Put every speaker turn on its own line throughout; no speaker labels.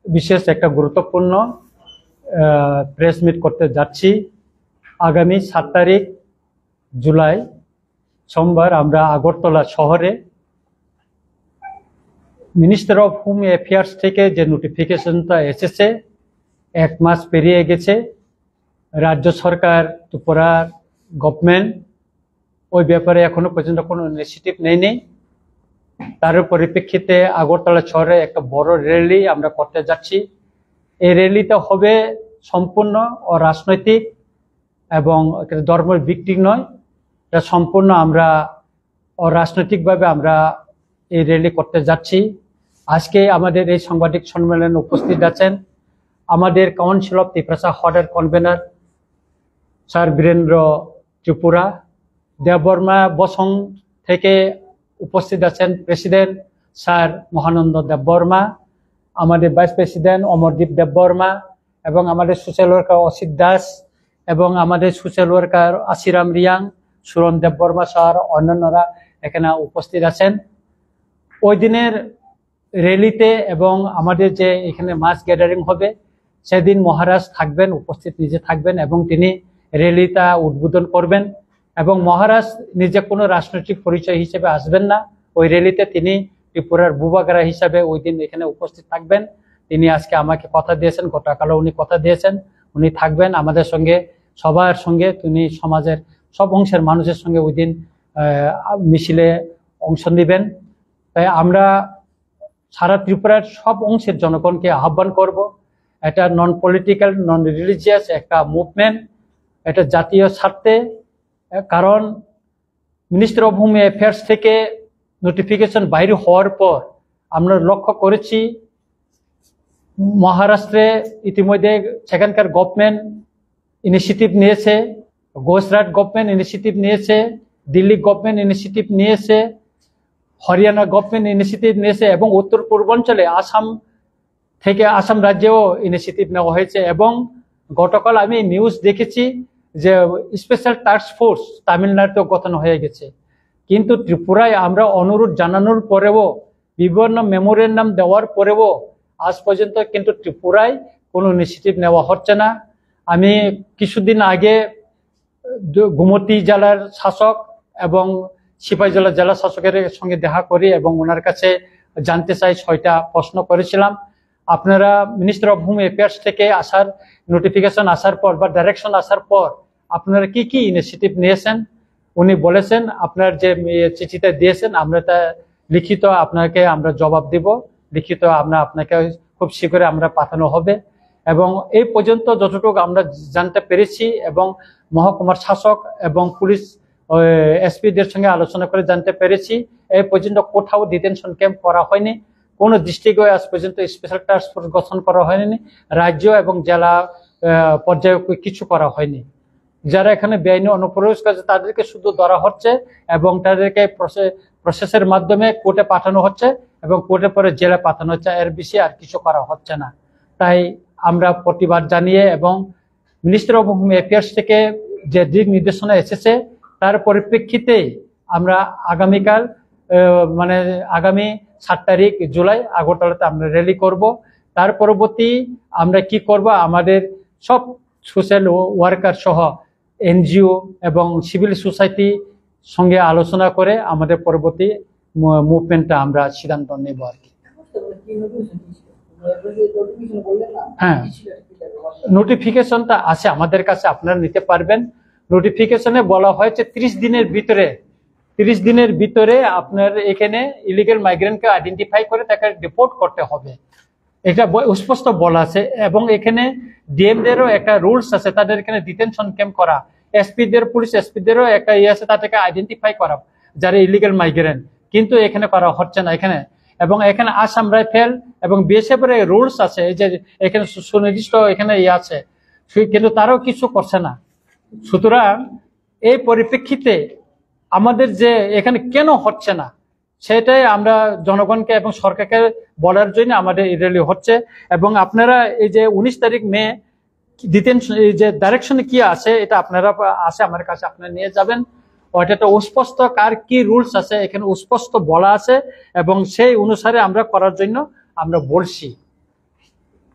বিশেষ একটা গুরুত্বপূর্ণ প্রেস মিট করতে যাচ্ছি। আগামী 7 তারিখ জুলাই সোমবার আমরা আগরতলা শহরে মিনিস্টার অফ হোম অ্যাফেয়ার্স থেকে যে নোটিফিকেশনটা এসেছে, 1 মাস পেরিয়ে গেছে। রাজ্য সরকার, ত্রিপুরার গভর্নমেন্ট ওই ব্যাপারে এখনো পর্যন্ত কোনো ইনিশিয়েটিভ নেয়নি। তার পরিপ্রেক্ষিতে আগরতলা শহরে একটা বড় র্যালি আমরা করতে যাচ্ছি। এই র্যালিটা হবে সম্পূর্ণ অরাজনৈতিক এবং ধর্মের ভিত্তিক নয়। এটা সম্পূর্ণ আমরা অরাজনৈতিকভাবে আমরা এই র্যালি করতে যাচ্ছি। আজকে আমাদের এই সাংবাদিক সম্মেলনে উপস্থিত আছেন আমাদের কাউন্সিল অফ ত্রিপুরা হর্ডার কনভেনার স্যার বীরেন্দ্র ত্রিপুরা, দেববর্মা বসং থেকে উপস্থিত আছেন প্রেসিডেন্ট স্যার মহানন্দ দেববর্মা, আমাদের ভাইস প্রেসিডেন্ট অমরদীপ দেববর্মা, এবং আমাদের সোশ্যাল ওয়ার্কার অসিত দাস, এবং আমাদের social worker Ashiram Reang, Suran Debbarma sir, অন্যান্যরা এখানে উপস্থিত আছেন। ওই দিনের র্যালিতে এবং আমাদের যে এখানে মাস গ্যাদারিং হবে সেদিন মহারাজ থাকবেন, উপস্থিত নিজে থাকবেন এবং তিনি র্যালিটা উদ্বোধন করবেন। এবং মহারাজ নিজে কোনো রাজনৈতিক পরিচয় হিসেবে আসবেন না। ওই র্যালিতে তিনি ত্রিপুরার বুবাগারা হিসাবে ওই দিন এখানে উপস্থিত থাকবেন। তিনি আজকে আমাকে কথা দিয়েছেন, গতকালও উনি কথা দিয়েছেন উনি থাকবেন আমাদের সঙ্গে, সবার সঙ্গে। তিনি সমাজের সব অংশের মানুষের সঙ্গে ওই দিন মিছিলে অংশ নেবেন। তাই আমরা সারা ত্রিপুরার সব অংশের জনগণকে আহ্বান করব, এটা নন পলিটিক্যাল, নন রিলিজিয়াস একটা মুভমেন্ট, এটা জাতীয় স্বার্থে। কারণ মিনিস্টার অফ হোম অ্যাফেয়ার্স থেকে নোটিফিকেশন বাইরে হওয়ার পর আমরা লক্ষ্য করেছি মহারাষ্ট্রে ইতিমধ্যে সেখানকার গভর্নমেন্ট ইনিশিয়েটিভ নিয়েছে, গুজরাট গভর্নমেন্ট ইনিশিয়েটিভ নিয়েছে, দিল্লি গভর্নমেন্ট ইনিশিয়েটিভ নিয়েছে, হরিয়ানা গভর্নমেন্ট ইনিশিয়েটিভ নিয়েছে, এবং উত্তর পূর্বাঞ্চলে আসাম রাজ্যেও ইনিশিয়েটিভ নেওয়া হয়েছে। এবং গতকাল আমি নিউজ দেখেছি যে স্পেশাল টাস্ক ফোর্স তামিলনাড়ুতে গঠন হয়ে গেছে। কিন্তু ত্রিপুরায় আমরা অনুরোধ জানানোর পরেও, বিভিন্ন মেমোরেন্ডাম দেওয়ার পরেও আজ পর্যন্ত কিন্তু ত্রিপুরায় কোনো ইনিশিয়েটিভ নেওয়া হচ্ছে না। আমি কিছুদিন আগে গোমতী জেলার শাসক এবং সিপাহীজলা জেলা শাসকের সঙ্গে দেখা করি এবং ওনার কাছে জানতে চাই 6টা প্রশ্ন করেছিলাম। আপনারা মিনিস্টার অফ হোম অ্যাফেয়ার্স থেকে আসার নোটিফিকেশন আসার পর বা ডাইরেকশন আসার পর আপনারা কি কি ইনিশিয়েটিভ নিয়েছেন? উনি বলেছেন আপনার যে চিঠিটা দিয়েছেন আমরা তা লিখিত আপনাকে আমরা জবাব দিব, লিখিত আমরা আপনাকে খুব শীঘ্রই আমরা পাঠানো হবে। এবং এই পর্যন্ত যতটুকু আমরা জানতে পেরেছি এবং মহকুমার শাসক এবং পুলিশ এসপিদের সঙ্গে আলোচনা করে জানতে পেরেছি, এই পর্যন্ত কোথাও ডিটেনশন ক্যাম্প করা হয়নি, কোনো ডিস্ট্রিক্টে আজ পর্যন্ত স্পেশাল টাস্ক ফোর্স গঠন করা হয়নি, রাজ্য এবং জেলা পর্যায়ে কিছু করা হয়নি। যারা এখানে বেআইনি অনুপ্রবেশ করেছে তাদেরকে শুধু ধরা হচ্ছে এবং তাদেরকে প্রসেসের মাধ্যমে কোর্টে পাঠানো হচ্ছে এবং কোর্টে পরে জেলে পাঠানো হচ্ছে, এর বেশি আর কিছু করা হচ্ছে না। তাই আমরা প্রতিবাদ জানিয়ে এবং মিনিস্টার অফ হোম অ্যাফেয়ার্স থেকে যে দিক নির্দেশনা এসেছে তার পরিপ্রেক্ষিতে আমরা আগামীকাল আগামী 7 তারিখ জুলাই আগরতলাতে আমরা র্যালি করব। তার পরবর্তী আমরা কি করব, আমাদের সব সোশ্যাল ওয়ার্কার সহ এনজিও এবং সিভিল সোসাইটি সঙ্গে আলোচনা করে আমাদের পরবর্তী মুভমেন্টটা আমরা সিদ্ধান্ত নেব আর কি। হ্যাঁ, নোটিফিকেশনটা আছে আমাদের কাছে, আপনারা নিতে পারবেন। নোটিফিকেশনে বলা হয়েছে 30 দিনের ভিতরে আপনার এখানে ইলিগাল মাইগ্রেন্টকে আইডেন্টিফাই করে তাকে রিপোর্ট করতে হবে, এটা স্পষ্ট বলা আছে। এবং এখানে ডিএমদেরও একটা রুলস আছে, তাদের এখানে ডিটেনশন ক্যাম্প করা, এসপিদের, পুলিশ এসপিদেরও একটা ইয়ে আছে, তাদেরকে আইডেন্টিফাই করা যারা ইলিগাল মাইগ্রেন্ট, কিন্তু এখানে করা হচ্ছে না এখানে। এবং এখানে আসাম রাইফেল এবং বিএসএফ এর রুলস আছে, এই যে এখানে সুনির্দিষ্ট এখানে ইয়ে আছে, কিন্তু তারাও কিছু করছে না। সুতরাং এই পরিপ্রেক্ষিতে আমাদের যে এখানে কেন হচ্ছে না সেটাই আমরা জনগণকে এবং সরকারকে বলার জন্য আমাদের এই র্যালি হচ্ছে। এবং আপনারা এই যে 19 তারিখ মে ডিটেনশন যে ডাইরেকশনে কি আছে এটা আপনারা আছে আমার কাছে আপনারা নিয়ে যাবেন। ওইটা স্পষ্ট কার কি রুলস আছে এখানে স্পষ্ট বলা আছে এবং সেই অনুসারে আমরা করার জন্য আমরা বলছি।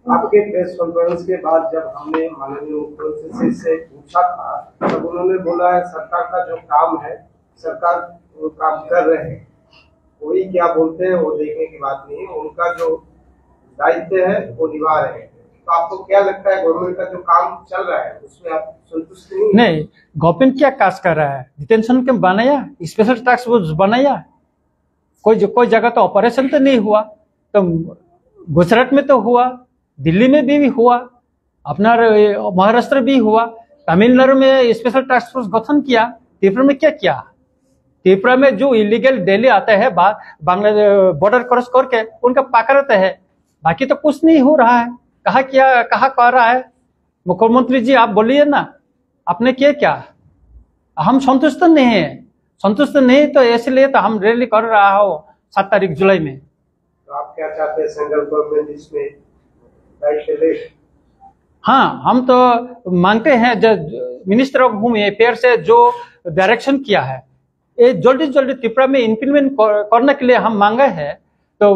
आपके प्रेस कॉन्फ्रेंस के बाद जब हमने माननीय मुख्यमंत्री से पूछा था तब उन्होंने बोला है सरकार का जो काम है सरकार वो काम कर रहे हैं, कोई क्या बोलते हैं वो देखने की बात नहीं है, उनका जो दायित्व है वो निभा रहे हैं। तो आपको क्या लगता है गवर्नमेंट का जो काम चल रहा है उसमें आप संतुष्ट
नहीं? गवर्नमेंट क्या काज कर रहा है? डिटेंशन कैंप बनाया, स्पेशल टास्क फोर्स बनाया, कोई जगह तो ऑपरेशन तो नहीं हुआ। तो गुजरात में तो हुआ, दिल्ली में भी हुआ, अपना महाराष्ट्र भी हुआ, तमिलनाडु में स्पेशल टास्क फोर्स गठन किया। त्रिपुरा में क्या किया? त्रिपुरा में जो इलीगल दिल्ली आते हैं बांग्लादेश बॉर्डर क्रॉस करके उनका पकड़ते हैं, बाकी तो कुछ नहीं हो रहा है। कहा कर रहा है? मुख्यमंत्री जी आप बोलिए ना, आपने किया क्या? हम संतुष्ट नहीं है। संतुष्ट नहीं तो इसलिए तो हम रैली कर रहा हो 7 तारीख जुलाई में।
तो आप क्या चाहते हैं सेंट्रल गवर्नमेंट इसमें दायित्व ले?
हाँ, हम तो मांगते हैं जो मिनिस्टर ऑफ होम अफेयर से जो डायरेक्शन किया है ये जल्दी त्रिपुरा में इम्प्लीमेंट करने के लिए हम मांगे हैं। तो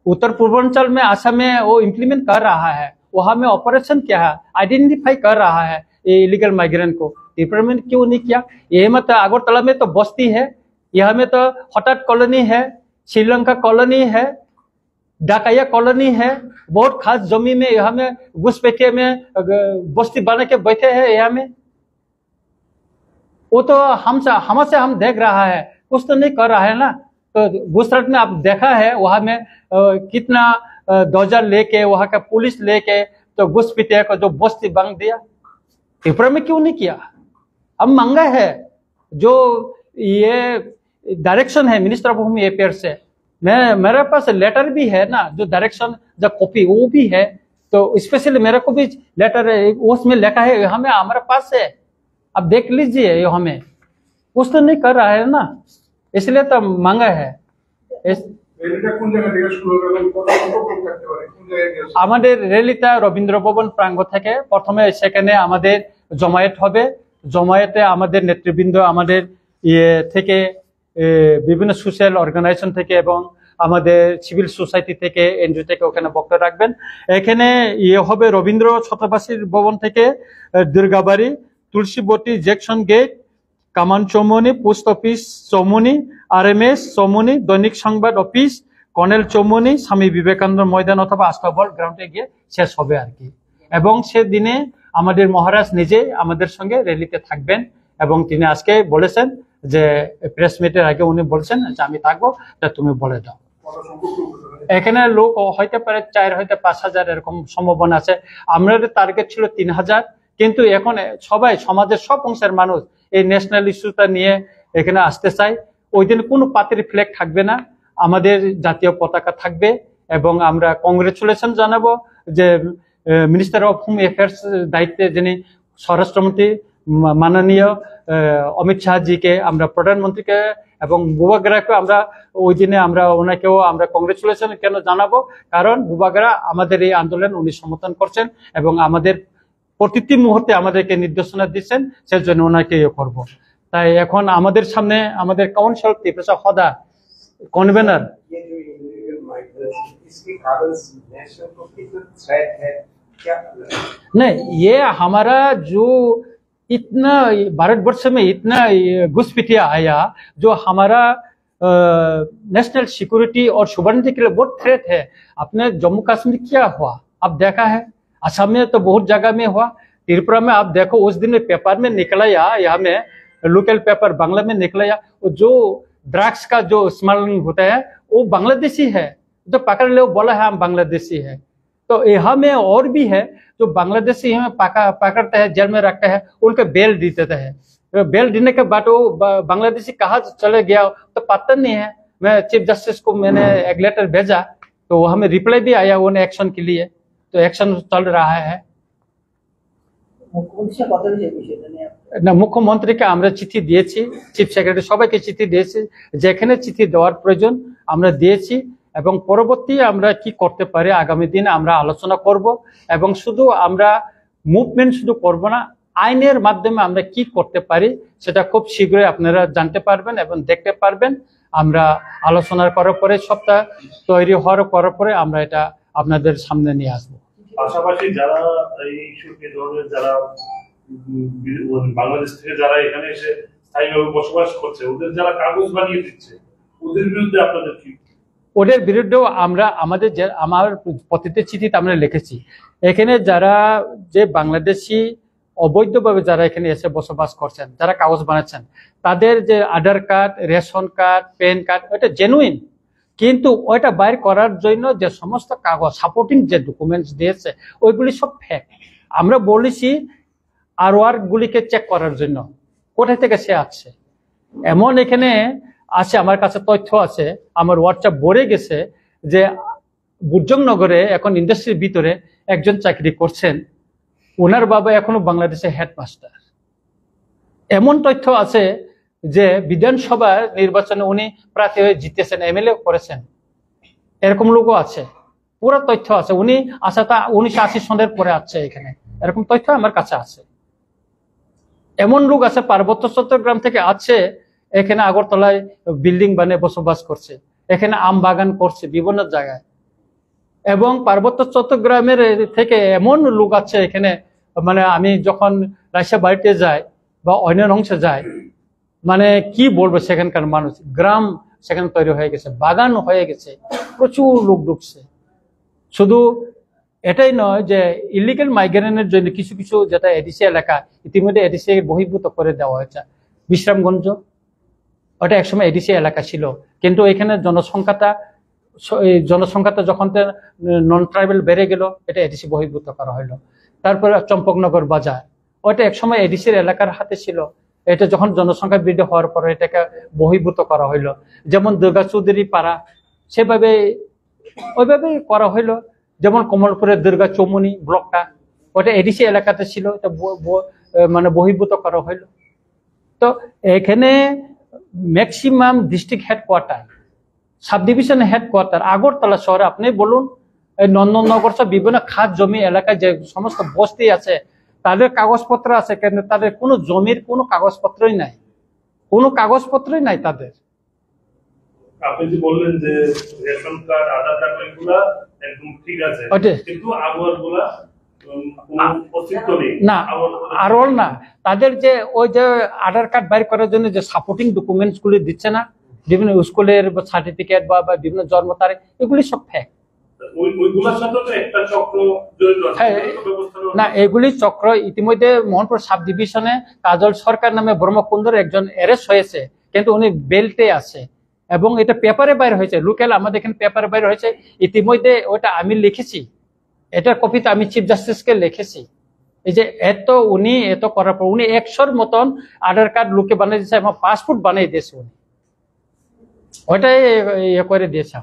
उत्तर पूर्वांचल में असम में वो इम्प्लीमेंट कर रहा है, वहां में ऑपरेशन किया है, आइडेंटिफाई कर रहा है ये इलीगल माइग्रेंट को। त्रिपुरा में क्यों नहीं किया? ये मत अगरतला में तो बस्ती है, यहाँ में तो हटाट कॉलोनी है, श्रीलंका कॉलोनी है, डाकैया कॉलोनी है, बहुत खास जमीन में यहाँ में घुसपैठिया में बस्ती बना के बैठे हैं। यहाँ में वो तो हमसे हम देख रहा है, कुछ तो नहीं कर रहा है ना। तो गुजरात में आप देखा है वहां में कितना ध्वजा लेके वहां का पुलिस लेके तो घुसपैठिया को जो बस्ती बांध दिया। त्रिपुरा में क्यों नहीं किया? हम मांगा है जो ये डायरेक्शन है मिनिस्टर ऑफ होम अफेयर से। मेरे पास लेटर भी है ना, जो डायरेक्शन जो कॉपी वो भी है, तो स्पेशली मेरे को भी लेटर उसमें लिखा है, हमें हमारे पास है, आप देख लीजिए। ये हमें कुछ तो नहीं कर रहा है ना, इसलिए तो मांगा है। আমাদের রেলিটা রবীন্দ্র ভবন প্রাঙ্গণ থেকে প্রথমে সেখানে আমাদের জমায়েত হবে। জমায়েতে আমাদের নেতৃবৃন্দ আমাদের থেকে বিভিন্ন সোশ্যাল অর্গানাইজেশন থেকে এবং আমাদের সিভিল সোসাইটি থেকে এনজিও থেকে ওখানে বক্তব্য রাখবেন। এখানে হবে রবীন্দ্র ছত্রবাসীর ভবন থেকে দুর্গাবাড়ি, তুলসীবতী জেকশন গেট, কামান Chaumoni, post office Chaumoni, RMS Chaumoni, দৈনিক সংবাদ অফিস, কর্নেল চৌমনি, স্বামী বিবেকানন্দ ময়দান অথবা আস্তাবল গ্রাউন্ডে গিয়ে শেষ হবে আর কি। এবং সেদিনে আমাদের মহারাজ নিজে আমাদের সঙ্গে র্যালিতে থাকবেন এবং তিনি আজকে বলেছেন যে প্রেস মিটের আগে উনি বলছেন যে আমি থাকবো, তা তুমি বলে দাও। এখানে লোক হইতে পারে 4 হইতে 5,000 এরকম সম্ভাবনা আছে। আমাদের টার্গেট ছিল 3,000, কিন্তু এখন সবাই সমাজের সব অংশের মানুষ এই ন্যাশনাল ইস্যুটা নিয়ে এখানে আসতে চায়। ওই দিন কোনো পাতির ফ্ল্যাগ থাকবে না, আমাদের জাতীয় পতাকা থাকবে এবং আমরা কংগ্রেচুলেশন জানাবো যে মিনিস্টার অফ হোম অ্যাফেয়ার্স দায়িত্বে যিনি স্বরাষ্ট্রমন্ত্রী মাননীয় অমিত শাহজিকে, আমরা প্রধানমন্ত্রীকে এবং বুবাগরাকে আমরা ওই দিনে আমরা ওনাকেও আমরা কংগ্রেচুলেশন কেন জানাবো, কারণ বুবাগরা আমাদের এই আন্দোলন উনি সমর্থন করছেন এবং আমাদের প্রতিটি মুহূর্তে আমাদেরকে নির্দেশনা দিচ্ছেন, সেজন্য ওনাকে করব। তাই এখন আমাদের সামনে আমাদের কাউন্সিল ত্রিপুরা হদা कन्वेनर नहीं, ये हमारा जो इतना भारतवर्ष में इतना घुसपैठिया आया जो हमारा नेशनल सिक्योरिटी और सुवरेनिटी के लिए बहुत थ्रेट है। अपने जम्मू कश्मीर क्या हुआ अब देखा है, असम में तो बहुत जगह में हुआ, त्रिपुरा में आप देखो उस दिन पेपर में निकला या यहाँ में लोकल पेपर बांग्ला में निकला या जो ड्रग्स का जो स्मगलिंग होता है वो बांग्लादेशी है, जो पकड़ ले वो बोला है हम बांग्लादेशी है। तो यहाँ में और भी है जो बांग्लादेशी हमें पकड़ते हैं, जेल में रखते हैं, उनके बेल दे देते हैं। बेल देने के बाद वो बांग्लादेशी कहाँ चले गया तो पता नहीं है। मैं चीफ जस्टिस को मैंने एक लेटर भेजा तो हमें रिप्लाई भी आया उन एक्शन के लिए, तो एक्शन चल रहा है। না, মুখ্যমন্ত্রীকে আমরা চিঠি দিয়েছি, চিফ সেক্রেটারি সবাইকে চিঠি দিয়েছি, যেখানে চিঠি দেওয়ার প্রয়োজন আমরা দিয়েছি এবং পরবর্তী আমরা কি করতে পারি আগামী দিনে আমরা আলোচনা করব। এবং শুধু আমরা মুভমেন্ট শুধু করব না, আইনের মাধ্যমে আমরা কি করতে পারি সেটা খুব শীঘ্রই আপনারা জানতে পারবেন এবং দেখতে পারবেন। আমরা আলোচনা করার পরে সবটা তৈরি হওয়ার পরে আমরা এটা আপনাদের সামনে নিয়ে আসবো।
পাশাপাশি যারা এই ধরনের যারা বাংলাদেশ থেকে যারা এখানে এসে স্থায়ীভাবে বসবাস করছে, ওদের যারা কাগজ বানিয়ে দিচ্ছে, ওদের বিরুদ্ধে আপনাদের কি?
ওদের বিরুদ্ধেও আমরা আমার প্রতিটি চিঠিতে আমরা লিখেছি, এখানে যারা যে বাংলাদেশি অবৈধভাবে যারা এখানে এসে বসবাস করছেন, যারা কাগজ বানাচ্ছেন, তাদের যে Aadhaar card, ration card, PAN card ওটা জেনুইন, কিন্তু ওইটা বাইর করার জন্য যে সমস্ত কাগজ সাপোর্টিং যে ডকুমেন্টস দিয়েছে ওইগুলি সব ফেক। আমরা বলেছি আর গুলিকে চেক করার জন্য কোথায় থেকে সে আসছে। এমন এখানে আছে, আমার কাছে তথ্য আছে, আমার হোয়াটসঅ্যাপ ভরে গেছে যে বুর্জংনগরে এখন ইন্ডাস্ট্রির ভিতরে একজন চাকরি করছেন, ওনার বাবা এখনো বাংলাদেশের হেডমাস্টার। এমন তথ্য আছে যে বিধানসভা নির্বাচনে উনি প্রার্থী হয়ে জিতেছেন, এমএলএ করেছেন, এরকম লোকও আছে। পুরো তথ্য আছে, উনি আসা তা 1980 সনের পরে আছে এখানে, এরকম তথ্য আমার কাছে আছে। এমন লোক আছে পার্বত্য চট্টগ্রাম থেকে আছে, এখানে আগরতলায় বিল্ডিং বানিয়ে বসবাস করছে, এখানে আম বাগান করছে বিভিন্ন জায়গায়। এবং পার্বত্য চট্টগ্রামের থেকে এমন লোক আছে এখানে, মানে আমি যখন রাজশাহী বাড়িতে যাই বা অন্য অংশে যাই, মানে কি বলবো, সেখানকার মানুষ, গ্রাম সেখানে তৈরি হয়ে গেছে, বাগান হয়ে গেছে, প্রচুর লোক ঢুকছে। শুধু এটাই নয় যে ইলিগাল মাইগ্রেনের জন্য কিছু কিছু যেটা এডিসি এলাকা ইতিমধ্যে এডিসি বহির্ভূত করে দেওয়া হয়েছে। বিশ্রামগঞ্জ ওটা একসময় এডিসি এলাকা ছিল, কিন্তু এখানে জনসংখ্যাটা যখন নন ট্রাইবেল বেড়ে গেল, এটা এডিসি বহির্ভূত করা হলো। তারপরে চম্পকনগর বাজার, ওটা একসময় এডিসির এলাকার হাতে ছিল, এটা যখন জনসংখ্যা বৃদ্ধি হওয়ার পরে এটাকে বহির্ভূত করা হইলো। যেমন দুর্গা চৌধুরী পাড়া সেভাবে ওইভাবেই করা হইলো। যেমন কমলপুরের দুর্গা চৌমুনি ব্লকটা, ওটা এডিসি এলাকাতে ছিল, এটা মানে বহির্ভূত করা হইলো। তো এখানে maximum district headquarter, sub division headquarter Agartala শহরে আপনি বলুন, এই নন্দননগর সব বিভিন্ন খাত জমি এলাকায় যে সমস্ত বস্তি আছে, তাদের কাগজপত্র আছে, কিন্তু তাদের কোনো জমির কোনো কাগজপত্রই নাই, কোনো কাগজপত্রই নাই তাদের।
আপনি যে বললেন যে রেশন কার্ড, আধার কার্ড এগুলা একদম ঠিক আছে, কিন্তু আগরগুলা
না, আরল না, তাদের যে ওই যে আধার কার্ড বাইর করার জন্য যে সাপোর্টিং ডকুমেন্টস গুলি দিচ্ছে না, বিভিন্ন স্কুলের সার্টিফিকেট বা বিভিন্ন জন্ম তারিখ, এগুলি সব ফেক। না, এগুলি চক্র ইতিমধ্যে মোহনপুর সাব ডিভিশনে কাজল সরকার নামে ব্রহ্মকুন্দর একজন অ্যারেস্ট হয়েছে, কিন্তু উনি বেল্টে আছে এবং এটা পেপারে বাইর হয়েছে, লোকাল আমাদের এখানে পেপারে বাইর হয়েছে ইতিমধ্যে। ওটা আমি লিখেছি, এটার কপিতে আমি চিফ জাস্টিসকে লিখেছি। এই যে উনি এত করার পর উনি 100-র মতন আধার কার্ড লোকে বানিয়ে দিয়েছে এবং পাসপোর্ট বানিয়ে দিয়েছে উনি, ওইটাই ইয়ে করে দিয়েছে,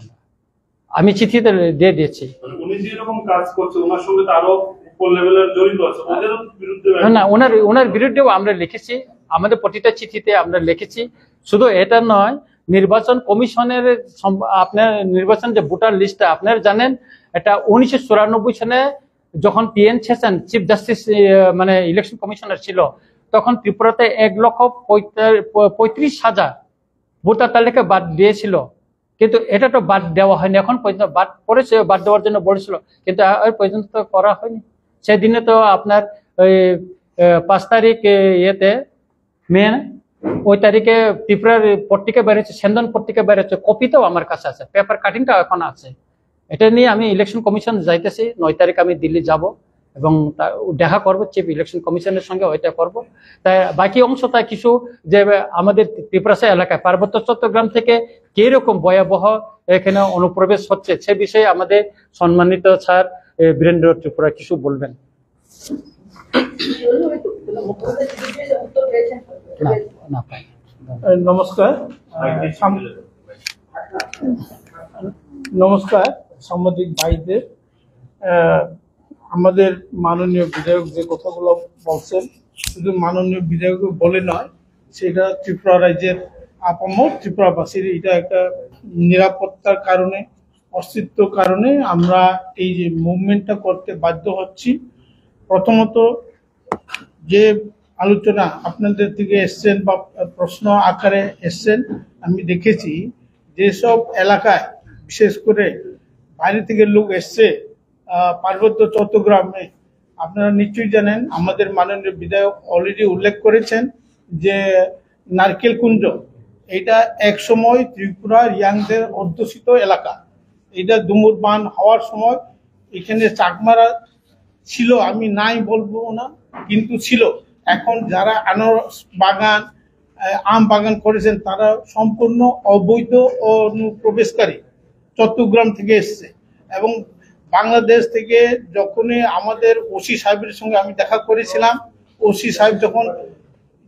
আমি চিঠিতে দিয়ে দিয়েছি।
উনি যে এরকম কাজ করছে, ওনার সঙ্গে তো আরো উপর লেভেলের জড়িত আছে, ওদের বিরুদ্ধে
না, ওনার বিরুদ্ধেও আমরা লিখেছি, আমাদের প্রতিটা চিঠিতে আমরা লিখেছি। শুধু এটা নয়, নির্বাচন কমিশনের আপনার নির্বাচন যে ভোটার লিস্টটা আপনারা জানেন, এটা 1994 সনে যখন PN সেশন চিফ জাস্টিস মানে ইলেকশন কমিশনার ছিল, তখন ত্রিপুরাতে 1,35,000 ভোটার তালিকা বাদ দিয়েছিল, কিন্তু এটা তো বাদ দেওয়া হয়নি এখন পর্যন্ত। বাদ পড়েছে, বাদ দেওয়ার জন্য বলেছিল, কিন্তু ওই পর্যন্ত তো করা হয়নি। সেদিনে তো আপনার ওই 5 তারিখ ইয়েতে মে, ওই তারিখে ত্রিপুরার পত্রিকা বেরোচ্ছে, সেন্দন পত্রিকা বেরোচ্ছে, কপিটাও আমার কাছে আছে, পেপার কাটিংটাও এখন আছে। এটা নিয়ে আমি ইলেকশন কমিশন যাইতেছি, 9 তারিখ আমি দিল্লি যাব এবং দেখা করবো চিফ ইলেকশন কমিশনের সঙ্গে, ওইটা করবো। তাই বাকি অংশটা কিছু যে আমাদের ত্রিপুরা এলাকায় পার্বত্য চট্টগ্রাম থেকে কিরকম ভয়াবহ এখানে অনুপ্রবেশ হচ্ছে, সে বিষয়ে আমাদের সম্মানিত স্যার বীরেন্দ্র ত্রিপুরা কিছু বলবেন।
নমস্কার, সাংবাদিক ভাইদের। আমাদের মাননীয় বিধায়ক যে কথাগুলো বলছেন, শুধু মাননীয় বিধায়ক বলে নয়, সেটা ত্রিপুরা রাজ্যের আপামর ত্রিপুরাবাসীর এটা একটা নিরাপত্তার কারণে, অস্তিত্ব কারণে আমরা এই যে মুভমেন্টটা করতে বাধ্য হচ্ছি। প্রথমত যে আলোচনা আপনাদের থেকে এসছেন বা প্রশ্ন আকারে এসছেন, আমি দেখেছি যেসব এলাকায় বিশেষ করে বাইরে থেকে লোক এসছে, পার্বত্য চট্টগ্রামে আপনারা নিশ্চয়ই জানেন, আমাদের মাননীয় বিধায়ক অলরেডি উল্লেখ করেছেন যে নারকেল কুঞ্জ এটা এক সময় ত্রিপুরা ইয়াংদের অধ্যুষিত এলাকা। এটা দুমুর বান হওয়ার সময় এখানে চাকমারা ছিল, আমি নাই বলবো না, কিন্তু ছিল। এখন যারা আনারস বাগান আম বাগান করেছেন তারা সম্পূর্ণ অবৈধ অনুপ্রবেশকারী, চট্টগ্রাম থেকে এসছে। এবং বাংলাদেশ থেকে যখনই আমাদের ওসি সাহেবের সঙ্গে আমি দেখা করেছিলাম, ওসি সাহেব যখন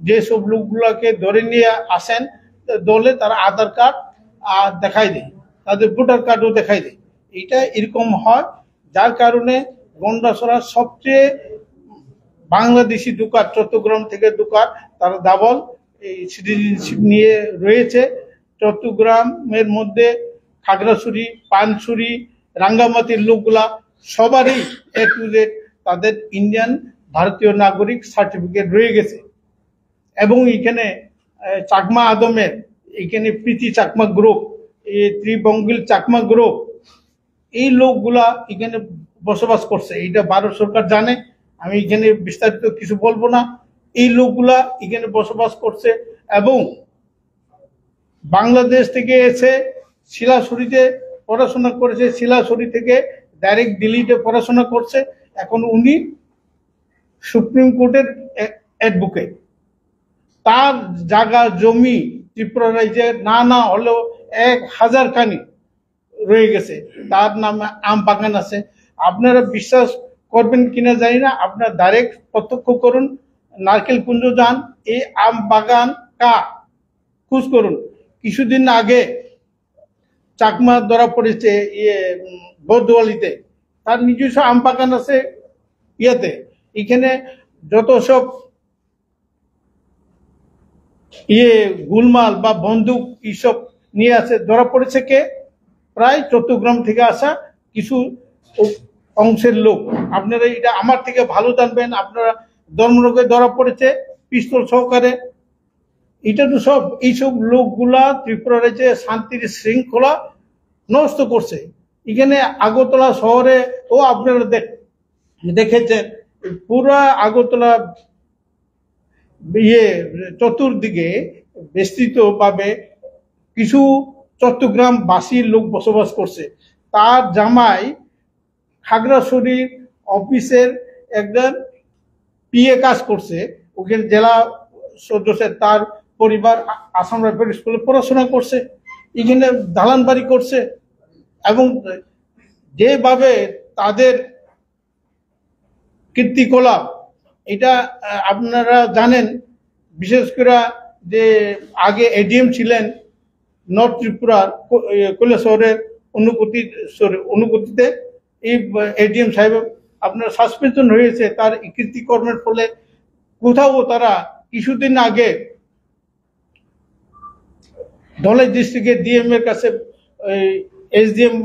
যেসব লোকগুলোকে ধরে নিয়ে আসেন দলে, তারা আধার কার্ড দেখাই দেয়, তাদের ভোটার কার্ডও দেখাই দেয়। এটা এরকম হয়, যার কারণে গন্ডাছড়া সবচেয়ে বাংলাদেশি দোকান, চট্টগ্রাম থেকে দোকান, তারা ডাবল এই সিটিজেনশিপ নিয়ে রয়েছে। চট্টগ্রামের মধ্যে খাগড়াছড়ি, পানছড়ি, রাঙ্গামাটির লোকগুলা সবারই এ টু জেড তাদের ইন্ডিয়ান ভারতীয় নাগরিক সার্টিফিকেট রয়ে গেছে। এবং এখানে চাকমা আদমের এখানে প্রীতি চাকমা গ্রুপ, এই ত্রিবঙ্গিল চাকমা গ্রুপ, এই লোকগুলা এখানে বসবাস করছে। এটা ভারত সরকার জানে, আমি এখানে বিস্তারিত কিছু বলবো না। এই লোকগুলা এখানে বসবাস করছে এবং বাংলাদেশ থেকে এসে শিলাছড়িতে পড়াশোনা করেছে, শিলাছড়ি থেকে ডাইরেক্ট দিল্লিতে পড়াশোনা করছে। এখন উনি সুপ্রিম কোর্টের অ্যাডভোকেট। তার জায়গা জমি ত্রিপুরা রাজ্যে না হলেও 1000 খানি রয়ে গেছে, তার নামে আম বাগান আছে। আপনারা বিশ্বাস করবেন কিনা জানি না, আপনারা ডাইরেক্ট প্রত্যক্ষ করুন, নারকেল কুঞ্জ যান, এই আম বাগান খোঁজ করুন। কিছুদিন আগে চাকমা ধরা পড়েছে বদওয়ালিতে, তার নিজস্ব আম বাগান আছে ইয়াতে। এখানে যত সব গুলমাল বা বন্দুক এইসব নিয়ে আছে, ধরা পড়েছে কে? প্রায় চট্টগ্রাম থেকে আসা কিছু অংশের লোক। আপনারা এটা আমার থেকে ভালো জানবেন, আপনারা ধর্মরোগে ধরা পড়েছে পিস্তল সহকারে। এটা তো সব এইসব লোকগুলা ত্রিপুরা রাজ্যে শান্তির শৃঙ্খলা নষ্ট করছে। এখানে আগরতলা শহরে আপনারা দেখেছেন, পুরা আগরতলা চতুর্দিকে বিস্তৃত ভাবে কিছু চট্টগ্রাম বাসীর লোক বসবাস করছে। তার জামাই খাগড়াছড়ির অফিসের একজন পিএ কাজ করছে, ওখানে জেলা সদস্যের, তার পরিবার আসাম রাইফেল স্কুলে পড়াশোনা করছে, এখানে দালান বাড়ি করছে। এবং যেভাবে তাদের কীর্তিকলাপ, এটা আপনারা জানেন। বিশেষ করে যে আগে এডিএম ছিলেন নর্থ ত্রিপুরার কৈলাসহরের অনুভূতিতে, এই এডিএম সাহেব আপনার সাসপেনশন হয়েছে তার কীর্তিকর্মের ফলে। কোথাও তারা কিছুদিন আগে ধলাই ডিস্ট্রিক্টের ডিএম এর কাছে এসডিএম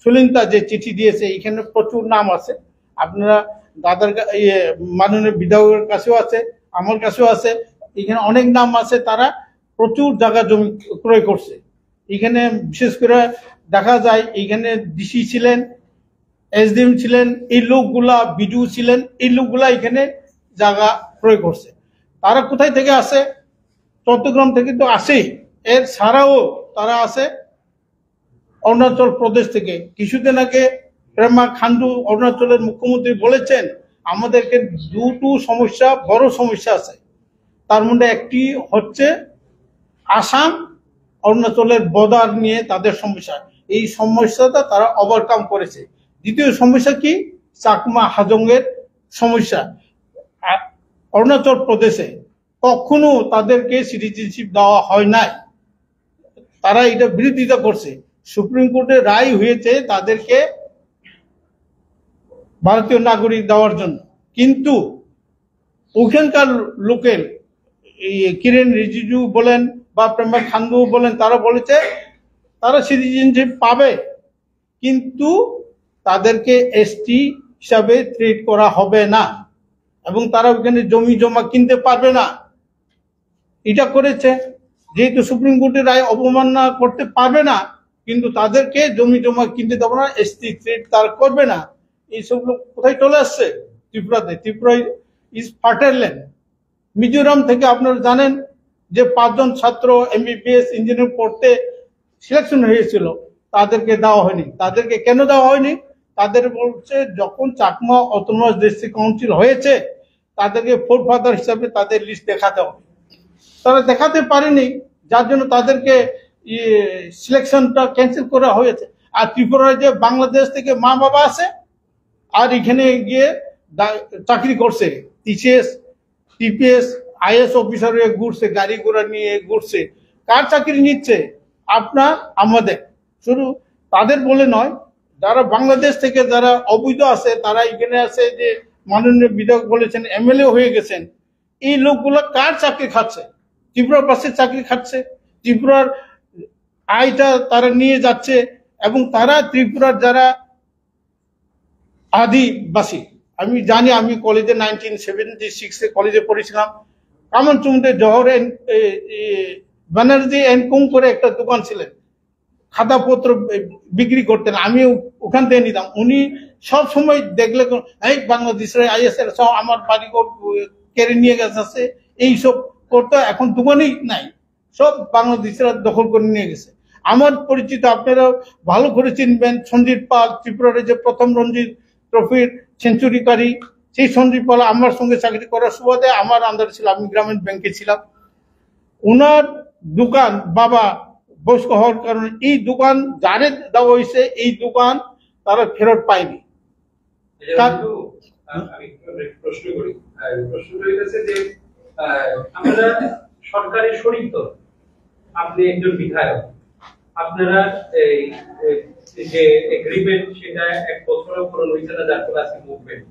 সুলিন্তা যে চিঠি দিয়েছে, এখানে প্রচুর নাম আছে। আপনারা দাদার মাননীয় বিধায়কের কাছেও আছে, আমার কাছেও আছে, এখানে অনেক নাম আছে। তারা প্রচুর জায়গা জমি ক্রয় করছে। এখানে বিশেষ করে দেখা যায় এখানে ডিসি ছিলেন, এসডিএম ছিলেন, এই লোকগুলা বিডিও ছিলেন, এই লোকগুলা এখানে জায়গা ক্রয় করছে। তারা কোথায় থেকে আসে? চট্টগ্রাম থেকে তো আসেই, এর ছাড়াও তারা আসে অরুণাচল প্রদেশ থেকে। কিছুদিন আগে পেমা খান্ডু অরুণাচলের মুখ্যমন্ত্রী বলেছেন আমাদেরকে দুটো সমস্যা, বড় সমস্যা আছে। তার মধ্যে একটি হচ্ছে আসাম অরুণাচলের বর্ডার নিয়ে তাদের সমস্যা, এই সমস্যাটা তারা ওভারকাম করেছে। দ্বিতীয় সমস্যা কি? চাকমা হাজংয়ের সমস্যা। অরুণাচল প্রদেশে কখনো তাদেরকে সিটিজেনশিপ দেওয়া হয় নাই, তারা এটা বিরোধিতা করছে। সুপ্রিম কোর্টের রায় হয়েছে তাদেরকে ভারতীয় নাগরিক দেওয়ার জন্য, কিন্তু ওখানকার লোকের কিরেন রিজিজু বলেন বা পেমা খান্ডু বলেন, তারা বলেছে তারা সিটিজেনশিপ পাবে, কিন্তু তাদেরকে এসটি হিসাবে ট্রিট করা হবে না। এবং তারা ওখানে জমি জমা কিনতে পারবে না, এটা করেছে। যেহেতু সুপ্রিম কোর্টের রায় অবমাননা করতে পারবে না, কিন্তু তাদেরকে জমি জমা কিনতে দেবো না, এসটি ট্রেড তারা করবে না, এইসব লোক কোথায় চলে আসছে? ত্রিপুরাতে। Tripura is fertile land. Mizoram থেকে আপনারা জানেন যে 5 জন ছাত্র MBBS ইঞ্জিনিয়ারিং পড়তে সিলেকশন হয়েছিল, তাদেরকে দেওয়া হয়নি। তাদেরকে কেন দেওয়া হয়নি? তাদের বলছে যখন চাকমা অটোনমাস ডিস্ট্রিক্ট কাউন্সিল হয়েছে তাদেরকে ফোর ফাদার হিসাবে তাদের লিস্ট দেখাতে হবে। তারা দেখাতে পারেনি, যার জন্য তাদেরকে সিলেকশনটা ক্যান্সেল করা হয়েছে। আর ত্রিপুরায় যে বাংলাদেশ থেকে মা বাবা আছে আর এখানে গিয়ে চাকরি করছে, TCS TPS IAS অফিসার হয়ে ঘুরছে, গাড়ি ঘোড়া নিয়ে ঘুরছে। কার চাকরি নিচ্ছে? আপনার আমাদের। শুধু তাদের বলে নয়, যারা বাংলাদেশ থেকে যারা অবৈধ আছে তারা এখানে আছে, যে মাননীয় বিধায়ক বলেছেন MLA হয়ে গেছেন, এই লোকগুলো কার চাকরি খাচ্ছে? ত্রিপুরার পাশে চাকরি খাচ্ছে, ত্রিপুরার আয়টা তারা নিয়ে যাচ্ছে। এবং তারা ত্রিপুরার যারা আদিবাসী, আমি জানি, আমি কলেজে 1976 কলেজে পড়েছিলাম। কামানচুমতে জহর ব্যানার্জি এন্ড কুম করে একটা দোকান ছিলেন, খাতাপত্র বিক্রি করতেন, আমি ওখান থেকে নিতাম। উনি সব সময় দেখলে এই বাংলাদেশের ISL সব আমার বাড়ি কেড়ে নিয়ে গেছে, এইসব করতে। এখন দোকানই নাই, সব বাংলাদেশিরা দখল করে নিয়ে গেছে। আমার পরিচিত, আপনারা ভালো করে চিনবেন, সঞ্জিত পাল, ত্রিপুরার যে প্রথম রঞ্জি ট্রফির সেঞ্চুরিকারী, সেই সঞ্জিত পাল আমার সঙ্গে চাকরি করার সুবাদে আমার আন্ডারে ছিল, আমি গ্রামীণ ব্যাংকে ছিলাম। ওনার দোকান, বাবা বয়স্ক হওয়ার কারণে এই দোকান যারে দেওয়া হয়েছে, এই দোকান তারা ফেরত পায়নি।
আমি প্রশ্ন করি, প্রশ্নটা হচ্ছে যে আমরা সরকারের শরিক দল, আপনি একজন বিধায়ক, আপনারা এই যে এগ্রিমেন্ট সেটা 1 বছরও পূরণ হয়েছে না, যার ফলে আজকে মুভমেন্ট।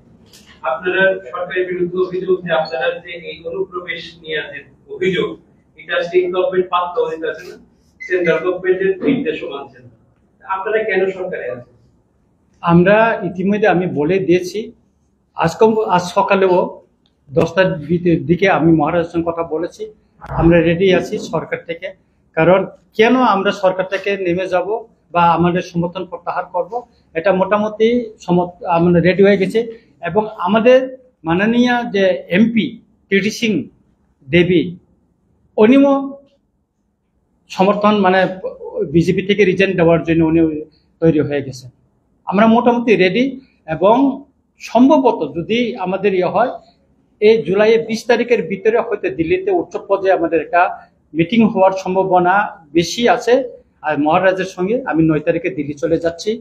আপনারা সরকারের বিরুদ্ধে অভিযোগ যে আপনারা যে এই অনুপ্রবেশ নিয়ে যে অভিযোগ, এটা স্টেট গভর্নমেন্ট পাত্র দিতে আছে না, সেন্ট্রাল গভর্নমেন্টের নির্দেশও মানছেন না, আপনারা কেন সরকারে আছেন?
আমরা ইতিমধ্যে আমি বলে দিয়েছি, আজ সকালেও 10টার দিকে আমি মহারাজের সঙ্গে কথা বলেছি, আমরা রেডি আছি সরকার থেকে। কারণ কেন আমরা সরকার থেকে নেমে যাব বা আমাদের সমর্থন প্রত্যাহার করব, এটা মোটামুটি আমরা রেডি হয়ে গেছে। এবং আমাদের মাননীয় যে MP টিটি সিং দেবী, উনিও সমর্থন, মানে বিজেপি থেকে রিজাইন দেওয়ার জন্য উনি তৈরি হয়ে গেছেন। আমরা মোটামুটি রেডি। এবং সম্ভবত যদি আমাদের হয়, এই জুলাইয়ের 20 তারিখের ভিতরে হয়তো দিল্লিতে উচ্চ পর্যায়ে আমাদের একটা মিটিং হওয়ার সম্ভাবনা বেশি আছে। আর মহারাজের সঙ্গে আমি 9 তারিখে দিল্লি চলে যাচ্ছি।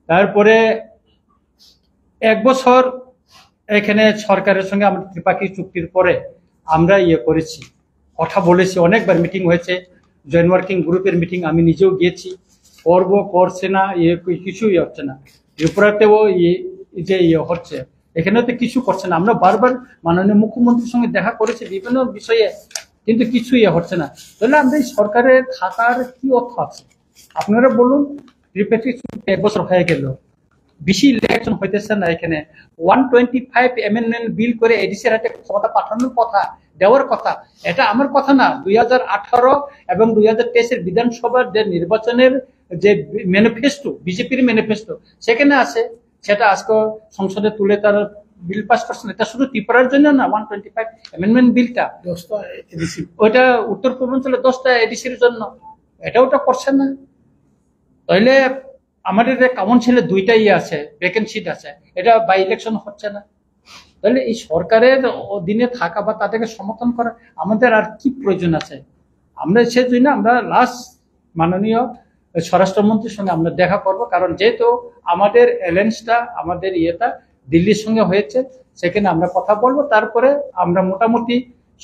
তারপরে 1 বছর এখানে সরকারের সঙ্গে আমরা ত্রিপাক্ষিক চুক্তির পরে আমরা করেছি, কথা বলেছি, অনেকবার মিটিং হয়েছে, জয়েন্ট ওয়ার্কিং গ্রুপের মিটিং আমি নিজেও গিয়েছি। করছে না, কিছুই হচ্ছে না। ত্রিপুরাতেও যে হচ্ছে, এখানেও তো কিছু করছে না। আমরা বারবার মাননীয় মুখ্যমন্ত্রীর সঙ্গে দেখা করেছি বিভিন্ন বিষয়ে, কিন্তু কিছুই হচ্ছে না। তাহলে আমরা এই সরকারের থাকার কি অর্থ আছে? আপনারা বলুন, ত্রিপাক্ষিক চুক্তি 1 বছর হয়ে গেল, বেশি ইলেকশন হইতেছে না। এখানে 125 অ্যামেন্ডমেন্ট বিল করে এডিসির হাতে ক্ষমতা পাঠানোর কথা, দেওয়ার কথা, এটা আমার কথা না। 2018 এবং 2023-এর বিধানসভার যে নির্বাচনের যে ম্যানিফেস্টো, বিজেপির ম্যানিফেস্টো, সেখানে আছে। সেটা আজকে সংসদে তুলে তার বিল পাস করছেন। এটা শুধু ত্রিপুরার জন্য না, 125 অ্যামেন্ডমেন্ট বিলটা, ওইটা উত্তর পূর্বাঞ্চলে 10টা এডিসির জন্য, ওটা করছে না। তাইলে আমাদের কাউন্সিলে 2টা আছে, ভ্যাকেন্সি আছে, এটা বাই ইলেকশন হচ্ছে না। তাহলে এই সরকারের অধীনে থাকা বা তাদেরকে সমর্থন করা আমাদের আর কি প্রয়োজন আছে? আমরা সেজন্য আমরা লাস্ট মাননীয় স্বরাষ্ট্রমন্ত্রীর সঙ্গে আমরা দেখা করব। কারণ যেহেতু আমাদের অ্যালায়েন্সটা, আমাদের দিল্লির সঙ্গে হয়েছে, সেখানে আমরা কথা বলবো। তারপরে আমরা মোটামুটি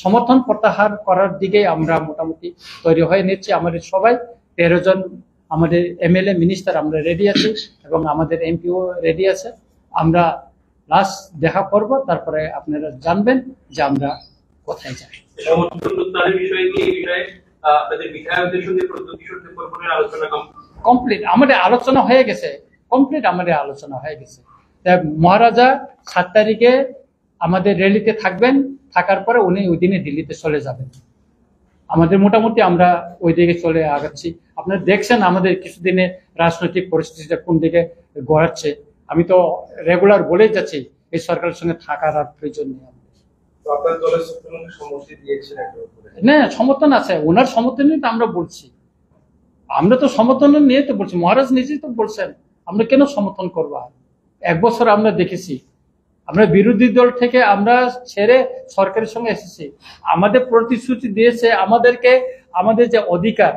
সমর্থন প্রত্যাহার করার দিকে আমরা মোটামুটি তৈরি হয়ে নিচ্ছি। আমাদের সবাই 13 জন আমাদের MLA মিনিস্টার আমরা রেডি আছি, এবং আমাদের MPও রেডি আছে। আমরা লাস্ট দেখা করব, তারপরে আপনারা জানবেন যে আমরা কোথায় যাই। কমপ্লিট আমাদের আলোচনা হয়ে গেছে, মহারাজা 7 তারিখে আমাদের র্যালিতে থাকবেন, থাকার পরে উনি ওই দিনে দিল্লিতে চলে যাবেন। আমাদের মোটামুটি আমরা ওই দিকে চলে আগাচ্ছি। আপনারা দেখছেন আমাদের কিছুদিনে রাজনৈতিক পরিস্থিতিটা কোন দিকে গড়াচ্ছে। আমি তো রেগুলার বলেই যাচ্ছি এই সরকারের সঙ্গে থাকার আর প্রয়োজন নেই।
আপনার দলের সুপ্রিমোকে সম্মতি দিয়েছেন একটা উপরে।
না, সমর্থন আছে, ওনার সমর্থনই তো আমরা বলছি। আমরা তো সমর্থন নিয়ে তো বলছি, মহারাজ নিজেই তো বলছেন আমরা কেন সমর্থন করবো। 1 বছর আমরা দেখেছি, আমরা বিরোধী দল থেকে আমরা ছেড়ে সরকারের সঙ্গে এসেছি। আমাদের প্রতিশ্রুতি দিয়েছে আমাদেরকে, আমাদের যে অধিকার,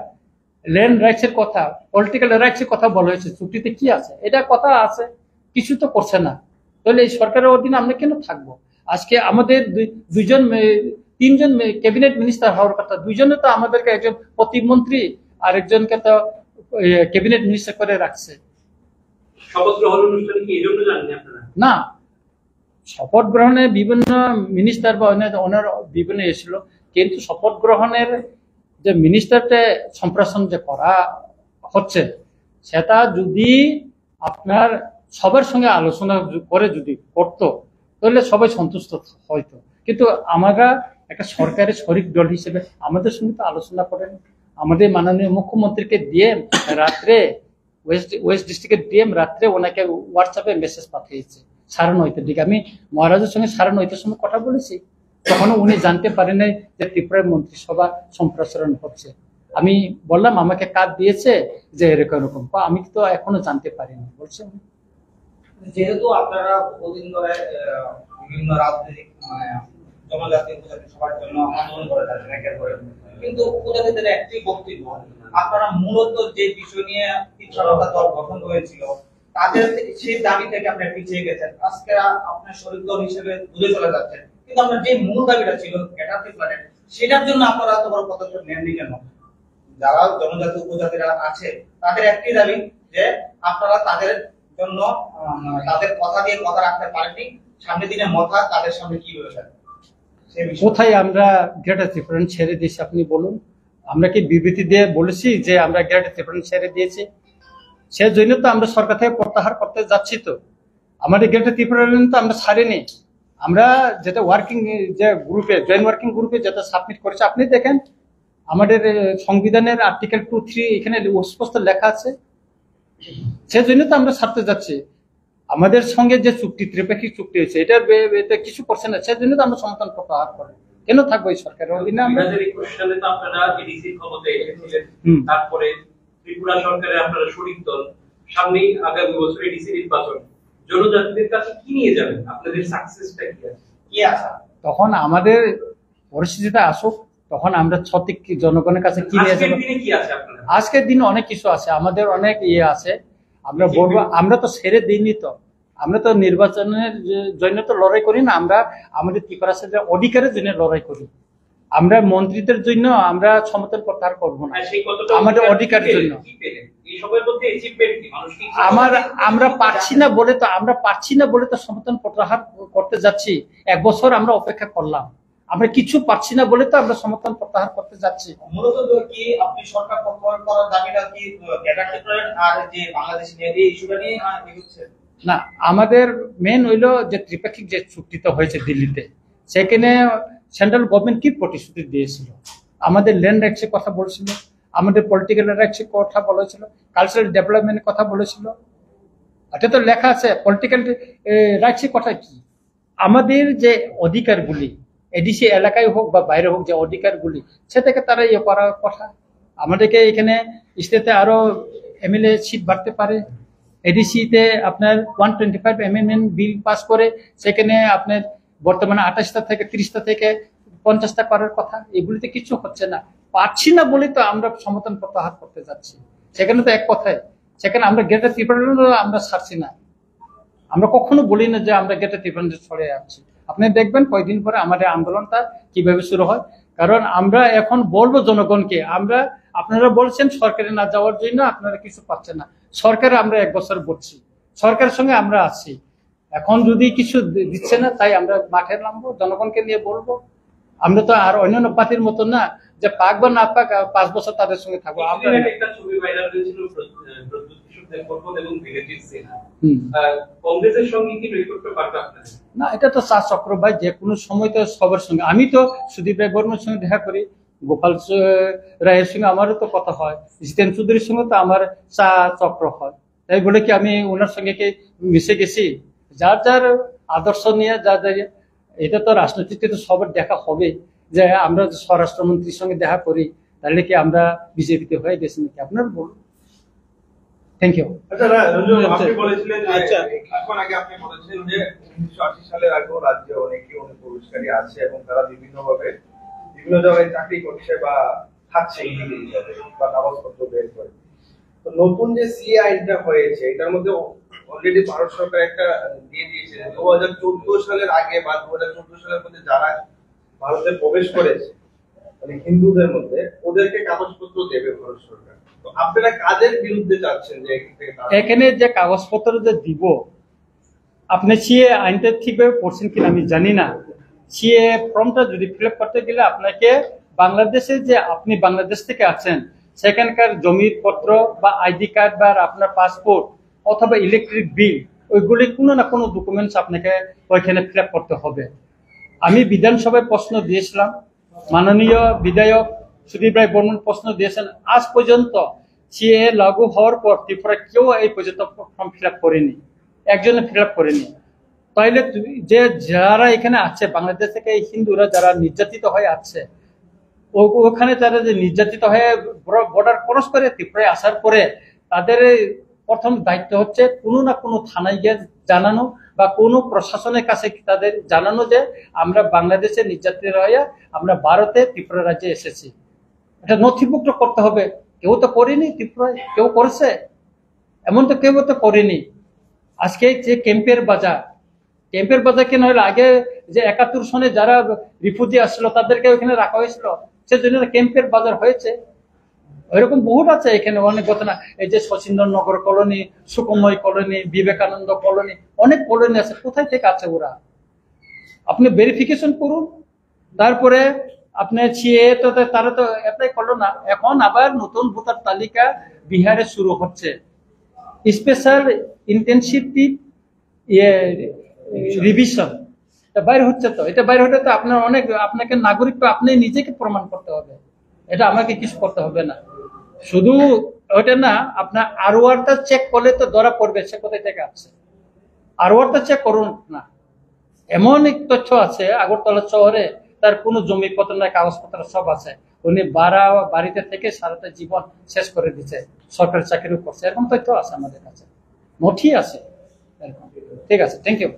ল্যান্ড রাইটস এর কথা, পলিটিক্যাল রাইটস এর কথা বলা হয়েছে, চুক্তিতে কি আছে? এটা কথা আছে, কিছু তো করছে না। তাহলে এই সরকারের অধীনে আমরা কেন থাকবো? আজকে আমাদের 3জন ক্যাবিনেট মিনিস্টার হওয়ার কথা, 2জনে তো আমাদেরকে, একজন প্রতিমন্ত্রী আর একজনকে তো ক্যাবিনেট মিনিস্টার করে রাখছে।
শপথ গ্রহণ অনুষ্ঠানে কি এই জন্য জানেন আপনারা?
না, শপথ গ্রহণে বিভিন্ন মিনিস্টার বা ওনার বিভিন্ন এসেছিল, কিন্তু শপথ গ্রহণের যে মিনিস্টারটা সম্প্রসারণ যে করা হচ্ছে, সেটা যদি আপনার সবার সঙ্গে আলোচনা করে যদি করতো তাহলে সবাই সন্তুষ্ট হয়তো। কিন্তু আমরা একটা সরকারের শরিক দল হিসেবে আমাদের সঙ্গে তো আলোচনা করেন। আমাদের মাননীয় মুখ্যমন্ত্রীকে ডিএম রাত্রে, ওয়েস্ট ডিস্ট্রিক্টের ডিএম রাত্রে ওনাকে হোয়াটসঅ্যাপে মেসেজ পাঠিয়েছে 9:30টার দিকে। আমি মহারাজের সঙ্গে 9:30টার সময় কথা বলেছি, তখনও উনি জানতে পারেন নাই যে ত্রিপুরার মন্ত্রিসভা সম্প্রসারণ হচ্ছে। আমি বললাম আমাকে কাজ দিয়েছে যে এরকম এরকম, আমি তো এখনো জানতে পারিনি বলছেন।
যেহেতু আপনারা বহুদিন ধরে বিভিন্ন রাজনৈতিক জনজাতি উপজাতি সবার জন্য আন্দোলন করে থাকেন একের পর এক, কিন্তু উপজাতিদের একটি বক্তব্য, আপনারা মূলত যে বিষয় নিয়ে তিনশালতা দল গঠন হয়েছিল তাদের সেই দাবি থেকে আপনারা পিছিয়ে গেছেন। আজকে আপনার শরিক দল হিসেবে দূরে চলে যাচ্ছেন, কিন্তু আপনার যে মূল দাবিটা ছিল ক্যাটারটি প্ল্যানেট, সেটার জন্য আপনারা এত বড় পদক্ষেপ নেননি কেন? যারা জনজাতি উপজাতিরা আছে তাদের একটি দাবি যে আপনারা তাদের জন্য তাদের কথা দিয়ে কথা রাখতে পারেননি, সামনের দিনে মাথা তাদের সামনে কি হয়েছে?
কোথায় আমরা গ্রেটার ত্রিপুরা ছেড়ে দিয়েছি আপনি বলুন? আমরা কি বিবৃতি দিয়ে বলেছি যে আমরা গ্রেটার ত্রিপুরা ছেড়ে দিয়েছি? সেজন্য তো আমরা সরকার থেকে প্রত্যাহার করতে যাচ্ছি। তো আমাদের গ্রেটার ত্রিপুরা তো আমরা ছাড়িনি। আমরা যেটা ওয়ার্কিং যে গ্রুপে, জয়েন্ট ওয়ার্কিং গ্রুপে যেটা সাবমিট করেছে, আপনি দেখেন আমাদের সংবিধানের আর্টিকেল 2-3 এখানে স্পষ্ট লেখা আছে। সেজন্য তো আমরা ছাড়তে যাচ্ছি। আমাদের সঙ্গে যে চুক্তি, ত্রিপাক্ষিক চুক্তি হয়েছে, এটা কিছু করছে না, সেজন্য তো আমরা সমর্থন প্রত্যাহার করি। কেন থাকবো এই সরকারের অধীনে? আমরা
2021 সালে তো আপনারা এডিসির ক্ষমতায় এসেছিলেন, তারপরে ত্রিপুরা সরকারে আপনারা শরিক দল, সামনেই আগামী বছর এডিসি নির্বাচন, জনজাতিদের কাছে কি নিয়ে যাবেন? আপনাদের সাকসেসটা কি আছে?
তখন আমাদের পরিস্থিতিটা আসুক, তখন আমরা সঠিক জনগণের কাছে কি নিয়ে যাবো। আজকের দিনে অনেক কিছু আছে, আমাদের অনেক আছে। আমরা বলবো, আমরা তো ছেড়ে দিইনি। তো আমরা তো নির্বাচনের জন্য তো লড়াই করি না, আমরা আমাদের ত্রিপুরা রাজ্যের অধিকারের জন্য লড়াই করি। আমরা মন্ত্রীদের জন্য আমরা সমর্থন প্রত্যাহার করবো না, আমাদের অধিকারের জন্য। আমরা পারছি না বলে তো সমর্থন প্রত্যাহার করতে যাচ্ছি। 1 বছর আমরা অপেক্ষা করলাম, আমরা কিছু পারছি না বলে তো আমরা সমর্থন প্রত্যাহার করতে যাচ্ছি।
মূলত কি আপনি সরকার প্রত্যাহার করার দাবিটা কি ক্যাটারটি প্ল্যানেট আর যে বাংলাদেশ নিয়ে এই ইস্যুটা নিয়ে এগোচ্ছে?
না, আমাদের মেন হইলো যে ত্রিপাক্ষিক যে চুক্তিটা হয়েছে দিল্লিতে, সেখানে সেন্ট্রাল গভর্নমেন্ট কি প্রতিশ্রুতি দিয়েছিল? আমাদের ল্যান্ড রাইটস এর কথা বলেছিল, আমাদের পলিটিক্যাল রাইটস এর কথা বলেছিল, কালচারাল ডেভেলপমেন্টের কথা বলেছিল। এটা তো লেখা আছে। পলিটিক্যাল রাইটস এর কথা কি? আমাদের যে অধিকারগুলি এডিসি এলাকায় হোক বা বাইরে হোক, যে অধিকারগুলি, সেটাকে তারা করার কথা। আমাদেরকে এখানে স্টেটে আরো এমএলএ সিট বাড়তে পারে। এডিসিতে আপনার 125 অ্যামেন্ডমেন্ট বিল পাস করে সেখানে আপনার বর্তমানে 28টা থেকে 30টা থেকে 50টা করার কথা। এগুলিতে কিছু হচ্ছে না, পারছি না বলে তো আমরা সমর্থন প্রত্যাহার করতে যাচ্ছি। সেখানে তো এক কথায়, সেখানে আমরা গ্রেটার ত্রিপুরা আমরা ছাড়ছি না। আমরা কখনো বলি না যে আমরা গ্রেটার ত্রিপুরা ছড়ে যাচ্ছি। আপনি দেখবেন কয়েকদিন পরে আমাদের আন্দোলনটা কিভাবে শুরু হয়। কারণ আমরা এখন বলবো জনগণকে, আপনারা বলছেন সরকারে না যাওয়ার জন্য, আপনারা কিছু পাচ্ছেন না। সরকারে আমরা 1 বছর বলছি, সরকারের সঙ্গে আমরা আছি। এখন যদি কিছু দিচ্ছে না, তাই আমরা মাঠে নামবো, জনগণকে নিয়ে বলবো। আমরা তো আর অন্যান্য পার্টির মতো না যে পাক বা না পাক 5 বছর তাদের সঙ্গে থাকবো। আমরা
একটা ছবি ভাইরাল হয়েছিল কংগ্রেসের সঙ্গে কি রিপোর্ট পারবে আপনাদের?
না, এটা তো চা চক্র ভাই, যে কোনো সময় তো সবার সঙ্গে, আমি তো সুদীপ রায় বর্মনের সঙ্গে দেখা করি, গোপাল রায়ের সঙ্গে আমারও তো কথা হয়, জিতেন চৌধুরীর সঙ্গে তো আমার চা চক্র হয়। তাই বলে কি আমি ওনার সঙ্গে কি মিশে গেছি? যার যার আদর্শ নিয়ে এটা তো রাজনীতিতে তো সবার দেখা হবে। যে আমরা স্বরাষ্ট্রমন্ত্রীর সঙ্গে দেখা করি, তাহলে কি আমরা বিজেপিতে হয়ে গেছি নাকি? আপনার বলুন। Thank you.
আচ্ছা আপনি বলেছিলেন যে এখন আগে আপনি বলেছিলেন যে 1980 সালের আগেও রাজ্যে অনেকে অনুপ্রবেশকারী আছে এবং তারা বিভিন্ন জায়গায় চাকরি করছে বা থাকছে ইলিগাল হিসাবে বা কাগজপত্র বের করে। তো নতুন যে সিএ আইনটা হয়েছে এটার মধ্যে অলরেডি ভারত সরকার একটা দিয়ে দিয়েছে 2014 সালের আগে বা 2014 সালের মধ্যে যারা ভারতে প্রবেশ করেছে মানে হিন্দুদের মধ্যে ওদেরকে কাগজপত্র দেবে ভারত সরকার। তো আপনারা কাদের বিরুদ্ধে যাচ্ছেন যে
এখানে যে কাগজপত্র যে দিব, আপনি সিএ আইনটা ঠিকভাবে পড়ছেন কিনা আমি জানি না। সিএ ফর্মটা যদি ফিল আপ করতে গেলে আপনাকে বাংলাদেশে, যে আপনি বাংলাদেশ থেকে আছেন, সেখানকার জমির পত্র বা আইডি কার্ড বা আপনার পাসপোর্ট অথবা ইলেকট্রিক বিল, ওইগুলি কোনো না কোনো ডকুমেন্টস আপনাকে ওইখানে ফিল আপ করতে হবে। আমি বিধানসভায় প্রশ্ন দিয়েছিলাম, মাননীয় বিধায়ক সুদীপ রায় বর্মন প্রশ্ন দিয়েছেন, আজ পর্যন্ত সিএ লাগু হওয়ার পর ত্রিপুরা কেউ এই পর্যন্ত ফর্ম ফিল আপ করেনি, একজনে ফিল আপ করেনি। তাইলে যে যারা এখানে আছে বাংলাদেশ থেকে হিন্দুরা যারা নির্যাতিত হয়ে আছে, ওখানে তারা যে নির্যাতিত হয়ে বর্ডার ক্রস করে ত্রিপুরায় আসার পরে তাদের প্রথম দায়িত্ব হচ্ছে কোনো না কোনো থানায় গিয়ে জানানো বা কোনো প্রশাসনের কাছে তাদের জানানো যে আমরা বাংলাদেশে নির্যাতিত হয়ে আমরা ভারতে ত্রিপুরা রাজ্যে এসেছি। এটা নথিভুক্ত করতে হবে। কেউ তো করেনি ত্রিপুরায়, কেউ করেছে? এমন তো কেউ তো করেনি। আজকে যে ক্যাম্পের বাজার কেন হলো? আগে যে 71 সনে যারা রিফিউজি আসলো তাদেরকে ওখানে রাখা হয়েছিল, সেজন্য ক্যাম্পের বাজার হয়েছে। ওইরকম বহুত আছে এখানে অনেক ঘটনা। এই যে Sachindranagar colony, Sukamoy colony, Vivekananda colony, অনেক কলোনি আছে। কোথায় থেকে আছে ওরা? আপনি ভেরিফিকেশন করুন। তারপরে আপনার সিএ তো তারা তো অ্যাপ্লাই করলো না। এখন আবার নতুন ভোটার তালিকা বিহারে শুরু হচ্ছে, স্পেশাল ইন্টেনসিভ রিভিশন বাইরে হচ্ছে। তো এটা বাইরে হলে তো আপনার আপনাকে নাগরিক আপনি নিজেকে প্রমাণ করতে হবে, এটা আমাকে কিছু করতে হবে না। শুধু ওইটা না, আপনার আরওয়ারটা চেক করলে তো ধরা পড়বে সে কোথায় থেকে আসছে। আরওয়ারটা চেক করুন না। এমন এক তথ্য আছে আগরতলা শহরে তার কোনো জমি পত্র নাই, কাগজপত্র সব আছে, উনি বাড়িতে থেকে সারাটা জীবন শেষ করে দিচ্ছে, সরকারি চাকরিও করছে, এরকম তথ্য আছে আমাদের কাছে, নথি আছে এরকম। ঠিক আছে, থ্যাংক ইউ।